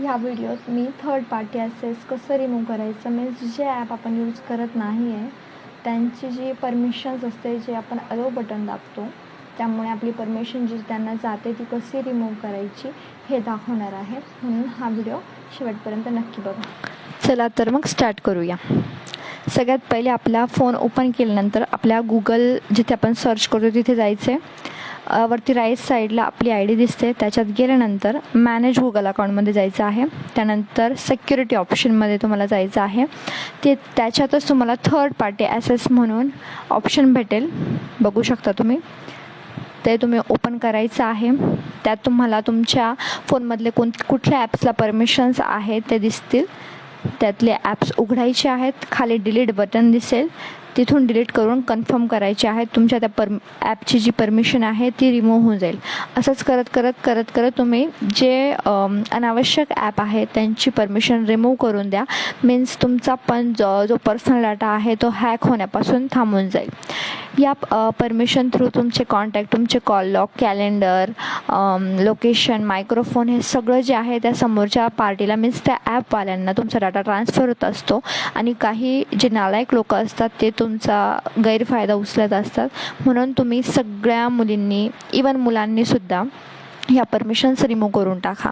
ह्या व्हिडिओत मी third party access कसं रिमूव्ह करायचं, मीन्स जे ॲप आपण यूज करत नाही आहे त्यांची जी परमिशन्स असते, जे आपण अलो बटन दाबतो त्यामुळे आपली परमिशन जी त्यांना जाते ती कशी रिमूव्ह करायची हे दाखवणार आहे. म्हणून हा व्हिडिओ शेवटपर्यंत नक्की बघा. चला तर मग स्टार्ट करूया. सगळ्यात पहिले आपला फोन ओपन केल्यानंतर आपल्या गुगल जिथे आपण सर्च करतो तिथे जायचं आहे. वरती राईट साईडला आपली आय डी दिसते, त्याच्यात गेल्यानंतर मॅनेज गुगल अकाउंटमध्ये जायचं आहे. त्यानंतर सिक्युरिटी ऑप्शनमध्ये तुम्हाला जायचं आहे. त्याच्यातच तुम्हाला थर्ड पार्टी ॲक्सेस म्हणून ऑप्शन भेटेल, बघू शकता तुम्ही. ते तुम्ही ओपन करायचं आहे. त्यात तुम्हाला तुमच्या फोनमधले कुठल्या ॲप्सला परमिशन्स आहेत ते दिसतील. त्यातले ॲप्स उघडायचे आहेत. खाली डिलीट बटन दिसेल, तिथून डिलीट करून कन्फर्म करायचे आहेत. तुमच्या त्या ॲपची जी परमिशन आहे ती रिमूव्ह होऊन जाईल. असंच करत तुम्ही जे अनावश्यक ॲप आहे त्यांची परमिशन रिमूव्ह करून द्या. मीन्स तुमचा पण जो पर्सनल डाटा आहे तो हॅक होण्यापासून थांबून जाईल. या परमिशन थ्रू तुमचे कॉन्टॅक्ट, तुमचे call log, calendar, location, microphone हे सगळं जे आहे त्या समोरच्या पार्टीला मीन्स त्या ॲपवाल्यांना तुमचा डाटा ट्रान्सफर होत असतो. आणि काही जे नालायक लोक असतात ते तुमचा गैरफायदा उचलत असतात. म्हणून तुम्ही सगळ्या मुलींनी, इवन मुलांनीसुद्धा ह्या परमिशन्स रिमूव्ह करून टाका.